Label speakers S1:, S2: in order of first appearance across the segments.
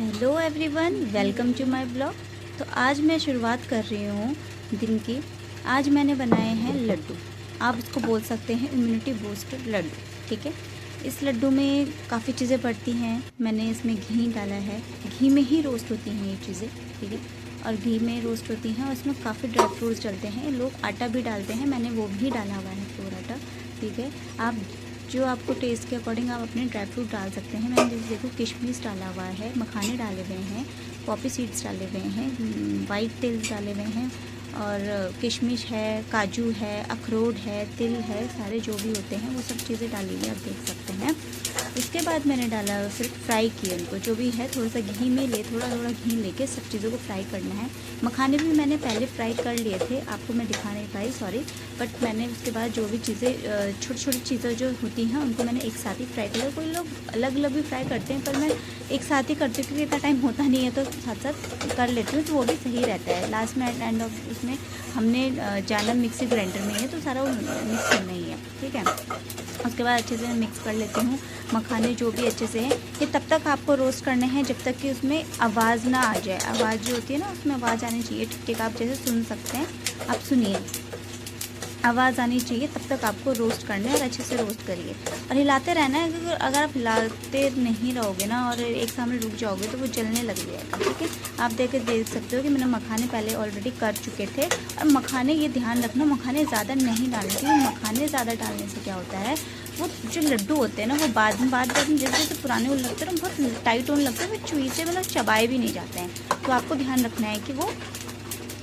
S1: Hello everyone, welcome to my blog. तो आज मैं शुरुआत कर रही हूँ दिन की। आज मैंने बनाए हैं लड्डू। आप इसको बोल सकते हैं इम्यूनिटी बूस्टर लड्डू। ठीक है, इस लड्डू में काफ़ी चीज़ें पड़ती हैं। मैंने इसमें घी डाला है, घी में ही रोस्ट होती हैं ये चीज़ें। ठीक है, और घी में रोस्ट होती हैं और इसमें काफ़ी ड्राई फ्रूट्स डलते हैं। लोग आटा भी डालते हैं, मैंने वो भी डाला हुआ है, फ्लोर आटा। ठीक है, आप जो आपको टेस्ट के अकॉर्डिंग आप अपने ड्राई फ्रूट डाल सकते हैं। मैंने जैसे देखो किशमिश डाला हुआ है, मखाने डाले हुए हैं, पॉपी सीड्स डाले हुए हैं, वाइट तिल्स डाले हुए हैं, और किशमिश है, काजू है, अखरोट है, तिल है, सारे जो भी होते हैं वो सब चीज़ें डाली हुई आप देख सकते हैं। उसके बाद मैंने डाला सिर्फ फ्राई किए उनको, जो भी है थोड़ा सा घी में थोड़ा थोड़ा घी लेके सब चीज़ों को फ्राई करना है। मखाने भी मैंने पहले फ्राई कर लिए थे, आपको मैं दिखा नहीं पाई, सॉरी। बट मैंने उसके बाद जो भी चीज़ें छोटी छोटी चीज़ें जो होती हैं उनको मैंने एक साथ ही फ्राई किया। कोई लोग अलग अलग भी फ्राई करते हैं, पर मैं एक साथ ही करती हूँ क्योंकि इतना टाइम होता नहीं है, तो साथ साथ कर लेती हूँ, तो वो भी सही रहता है। लास्ट में एंड ऑफ उसमें हमने जाना मिक्सी ग्राइंडर में है, तो सारा मिक्स करना ही है। ठीक है, उसके बाद अच्छे से मैं मिक्स कर लेती हूँ मखाने जो भी अच्छे से हैं। ये तब तक आपको रोस्ट करने हैं जब तक कि उसमें आवाज़ ना आ जाए। आवाज़ जो होती है ना, उसमें आवाज़ आनी चाहिए। ठीक, आप जैसे सुन सकते हैं, आप सुनिए, आवाज़ आनी चाहिए, तब तक आपको रोस्ट करना है और अच्छे से रोस्ट करिए और हिलाते रहना है, क्योंकि अगर आप हिलाते नहीं रहोगे ना और एक सामने रुक जाओगे तो वो जलने लग जाएगा। ठीक है, आप देख सकते हो कि मैंने मखाने पहले ऑलरेडी कर चुके थे। और मखाने, ये ध्यान रखना, मखाने ज़्यादा नहीं डालने चाहिए। मखाने ज़्यादा डालने से क्या होता है, वो जो लड्डू होते हैं ना, वो बाद में जैसे जैसे पुराने होने लगते हैं ना, बहुत टाइट होने लगते हैं, वो चुई से मतलब चबाए भी नहीं जाते हैं। तो आपको ध्यान रखना है कि वो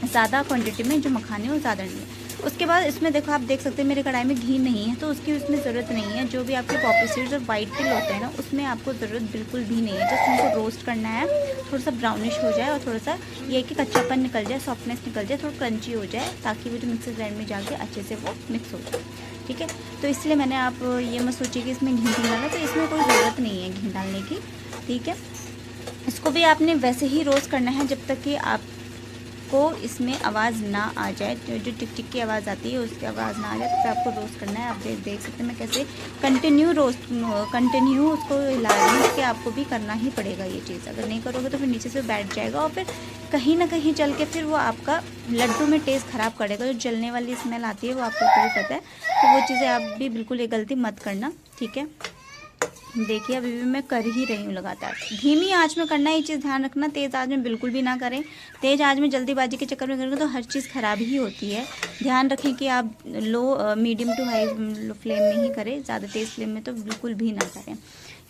S1: ज़्यादा क्वांटिटी में जो मखाने वो ज़्यादा नहीं है। उसके बाद इसमें देखो, आप देख सकते हैं मेरे कढ़ाई में घी नहीं है, तो उसकी उसमें ज़रूरत नहीं है। जो भी आपके पॉपी सीड्स और वाइट तिल होते हैं ना, उसमें आपको ज़रूरत बिल्कुल भी नहीं है। जस्ट उनको रोस्ट करना है, थोड़ा सा ब्राउनिश हो जाए और थोड़ा सा ये कि कच्चापन निकल जाए, सॉफ्टनेस निकल जाए, थोड़ा क्रंची हो जाए, ताकि वो जो मिक्सर ग्राइंड में जाके अच्छे से वो मिक्स हो जाए। ठीक है, तो इसलिए मैंने, आप ये मत सोचिए कि इसमें घी डाला, तो इसमें कोई ज़रूरत नहीं है घी डालने की। ठीक है, इसको भी आपने वैसे ही रोस्ट करना है जब तक कि आपको इसमें आवाज़ ना आ जाए। जो टिक टिक की आवाज़ आती है उसकी आवाज़ ना आ जाए, तो आपको रोस्ट करना है। आप देख सकते हैं मैं कैसे कंटिन्यू उसको हिला रही हूँ, कि आपको भी करना ही पड़ेगा ये चीज़। अगर नहीं करोगे तो फिर नीचे से बैठ जाएगा और फिर कहीं ना कहीं चल के फिर वो आपका लड्डू में टेस्ट ख़राब करेगा। जो जलने वाली स्मेल आती है वो आपको भी पता है, तो वो चीज़ें आप भी बिल्कुल ये गलती मत करना। ठीक है, देखिए अभी भी मैं कर ही रही हूँ लगातार। धीमी आंच में करना है, ये चीज़ ध्यान रखना। तेज़ आंच में बिल्कुल भी ना करें। तेज़ आंच में जल्दीबाजी के चक्कर में करेंगे तो हर चीज़ ख़राब ही होती है। ध्यान रखें कि आप मीडियम टू हाई फ्लेम में ही करें, ज़्यादा तेज़ फ्लेम में तो बिल्कुल भी ना करें।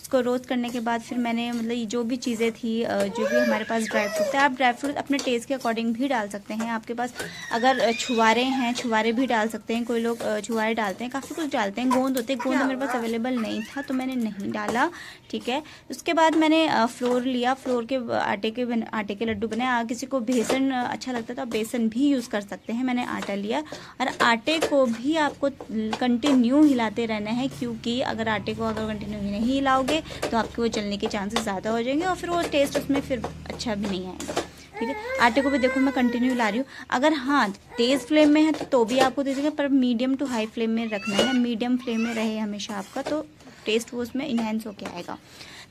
S1: इसको रोस्ट करने के बाद फिर मैंने, मतलब जो भी चीज़ें थी, जो भी हमारे पास ड्राई फ्रूट थे, आप ड्राई फ्रूट अपने टेस्ट के अकॉर्डिंग भी डाल सकते हैं। आपके पास अगर छुआरे हैं, छुआरे भी डाल सकते हैं। कोई लोग छुआरे डालते हैं, काफ़ी कुछ डालते हैं। गोंद होते हैं, गोंद मेरे पास अवेलेबल नहीं था तो मैंने नहीं डाला। ठीक है, उसके बाद मैंने फ्लोर लिया, फ्लोर के आटे के लड्डू बनाए। किसी को बेसन अच्छा लगता है तो आप बेसन भी यूज़ कर सकते हैं। मैंने आटा लिया और आटे को भी आपको कंटिन्यू हिलाते रहना है, क्योंकि अगर आटे को कंटिन्यू नहीं हिलाओगे तो आपके वो जलने के चांसेस ज़्यादा हो जाएंगे और फिर वो टेस्ट उसमें फिर अच्छा भी नहीं आएगा। ठीक है, आटे को भी देखो मैं कंटिन्यू हिला रही हूँ। अगर हाँ तेज़ फ्लेम में है तो भी आपको दीजिएगा, पर मीडियम टू हाई फ्लेम में रखना है। मीडियम फ्लेम में रहे हमेशा आपका, तो टेस्ट वो उसमें इन्हेंस होके आएगा।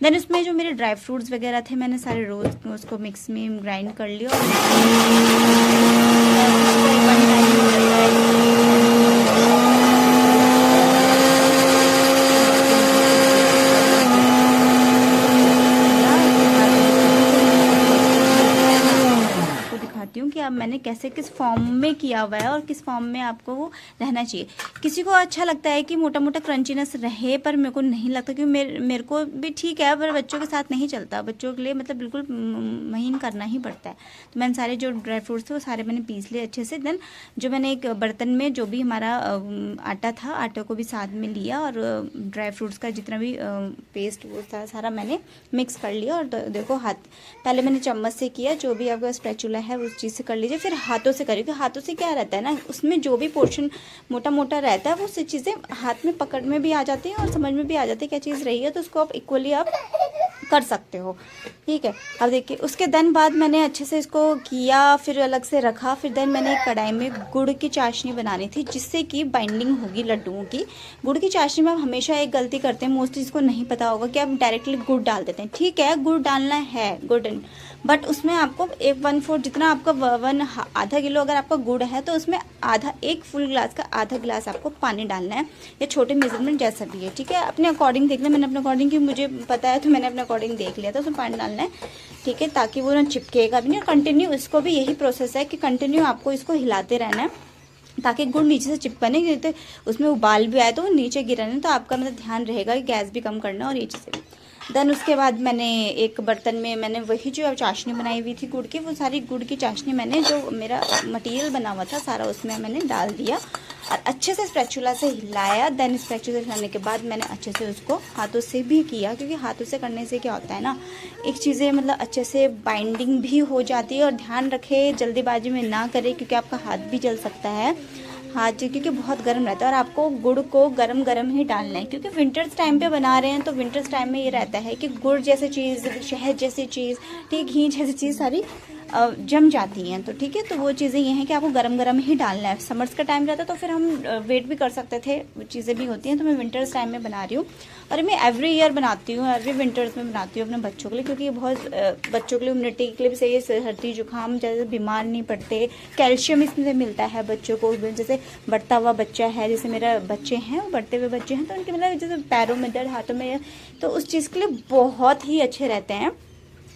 S1: देन उसमें जो मेरे ड्राई फ्रूट्स वगैरह थे, मैंने सारे रोज उसको मिक्स में ग्राइंड कर लिया और कि अब मैंने कैसे किस फॉर्म में किया हुआ है और किस फॉर्म में आपको वो रहना चाहिए। किसी को अच्छा लगता है कि मोटा मोटा क्रंचीनेस रहे, पर मेरे को नहीं लगता, क्योंकि मेरे को भी ठीक है, पर बच्चों के साथ नहीं चलता। बच्चों के लिए मतलब बिल्कुल महीन करना ही पड़ता है। तो मैंने सारे जो ड्राई फ्रूट्स थे वो सारे मैंने पीस लिए अच्छे से। देन जो मैंने एक बर्तन में जो भी हमारा आटा था, आटे को भी साथ में लिया और ड्राई फ्रूट्स का जितना भी पेस्ट वो सारा मैंने मिक्स कर लिया। और देखो पहले मैंने चम्मच से किया, जो भी आपका स्पैचुला है उस चीज़ से कर लीजिए, फिर हाथों से करिए। क्योंकि हाथों से क्या रहता है ना, उसमें जो भी पोर्शन मोटा मोटा रहता है वो चीज़ें हाथ में पकड़ में भी आ जाती हैं और समझ में भी आ जाती है क्या चीज़ रही है। तो उसको आप इक्वली आप कर सकते हो, ठीक है। अब देखिए उसके दिन बाद मैंने अच्छे से इसको किया, फिर अलग से रखा। फिर देन मैंने एक कढ़ाई में गुड़ की चाशनी बनानी थी, जिससे कि बाइंडिंग होगी लड्डुओं की। गुड़ की चाशनी में हम हमेशा एक गलती करते हैं, मोस्टली जिसको नहीं पता होगा, कि आप डायरेक्टली गुड़ डाल देते हैं। ठीक है, गुड़ डालना है, गुड़, बट उसमें आपको 1/4 जितना आपका आधा किलो अगर आपका गुड़ है तो उसमें आधा, एक फुल ग्लास का आधा गिलास आपको पानी डालना है, या छोटे मेजरमेंट जैसा भी है, ठीक है। अपने अकॉर्डिंग देख लें, मैंने अपने अकॉर्डिंग, कि मुझे पता है तो मैंने अपने अकॉर्डिंग देख लिया था। उसमें पानी डालना है, ठीक है, ताकि वो ना चिपकेगा भी नहीं। कंटिन्यू इसको भी यही प्रोसेस है कि कंटिन्यू आपको इसको हिलाते रहना है, ताकि गुड़ नीचे से चिपका नहीं, तो उसमें उबाल भी आए तो वो नीचे गिरा नहीं। तो आपका मतलब ध्यान रहेगा कि गैस भी कम करना और ये चीज़ें। देन उसके बाद मैंने एक बर्तन में मैंने वही जो चाशनी बनाई हुई थी गुड़ की, वो सारी गुड़ की चाशनी मैंने, जो मेरा मटेरियल बना हुआ था सारा, उसमें मैंने डाल दिया और अच्छे से स्पैचुला से हिलाया। देन स्पैचुला से हिलाने के बाद मैंने अच्छे से उसको हाथों से भी किया, क्योंकि हाथों से करने से क्या होता है ना, एक चीज़ें मतलब अच्छे से बाइंडिंग भी हो जाती है। और ध्यान रखें जल्दीबाजी में ना करें, क्योंकि आपका हाथ भी जल सकता है, हाथ, क्योंकि बहुत गर्म रहता है। और आपको गुड़ को गरम गरम ही डालना है, क्योंकि विंटर्स टाइम पे बना रहे हैं, तो विंटर्स टाइम में ये रहता है कि गुड़ जैसी चीज़, शहद जैसी चीज़, ठीक, घी जैसी चीज़ सारी जम जाती हैं। तो ठीक है, तो वो चीज़ें ये हैं कि आपको गरम गरम ही डालना है। समर्स का टाइम रहता है तो फिर हम वेट भी कर सकते थे, वो चीज़ें भी होती हैं। तो मैं विंटर्स टाइम में बना रही हूँ, और मैं एवरी ईयर बनाती हूँ, एवरी विंटर्स में बनाती हूँ अपने बच्चों के लिए, क्योंकि ये बहुत बच्चों के लिए इम्यूनिटी के लिए भी सही है। सर्दी जुकाम जैसे बीमार नहीं पड़ते, कैल्शियम इसमें मिलता है बच्चों को। जैसे बढ़ता हुआ बच्चा है, जैसे मेरा बच्चे हैं, वो बढ़ते हुए बच्चे हैं, तो उनके मतलब जैसे पैरों में दर्द, हाथों में, तो उस चीज़ के लिए बहुत ही अच्छे रहते हैं।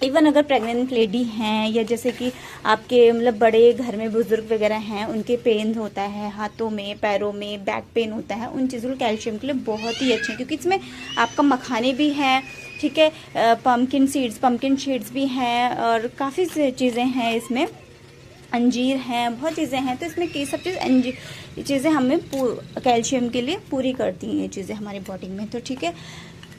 S1: इवन अगर प्रेग्नेंट लेडी हैं, या जैसे कि आपके मतलब बड़े घर में बुजुर्ग वगैरह हैं, उनके पेन होता है हाथों में, पैरों में, बैक पेन होता है, उन चीज़ों को कैल्शियम के लिए बहुत ही अच्छे हैं। क्योंकि इसमें आपका मखाने भी हैं, ठीक है, पम्पकिन सीड्स भी हैं, और काफ़ी चीज़ें हैं इसमें, अंजीर हैं, बहुत चीज़ें हैं। तो इसमें कई सब चीज़ें हमें कैल्शियम के लिए पूरी करती हैं, ये चीज़ें हमारी बॉडी में। तो ठीक है,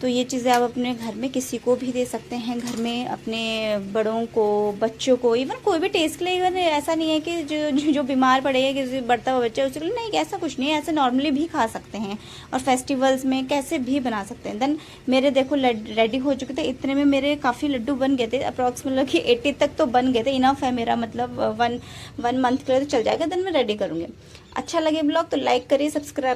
S1: तो ये चीज़ें आप अपने घर में किसी को भी दे सकते हैं, घर में अपने बड़ों को, बच्चों को, इवन कोई भी टेस्ट के लिए। इवन ऐसा नहीं है कि जो बीमार पड़े है, कि बढ़ता हुआ बच्चा, उसके लिए नहीं, ऐसा कुछ नहीं है, ऐसे नॉर्मली भी खा सकते हैं, और फेस्टिवल्स में कैसे भी बना सकते हैं। देन मेरे देखो रेडी हो चुके थे, इतने में मेरे काफ़ी लड्डू बन गए थे, अप्रॉक्सीमेटली कि 80 तक तो बन गए थे। इनफ है मेरा, मतलब वन मंथ के लिए तो चल जाएगा। देन मैं रेडी करूँगी। अच्छा लगे ब्लॉग तो लाइक करिए, सब्सक्राइब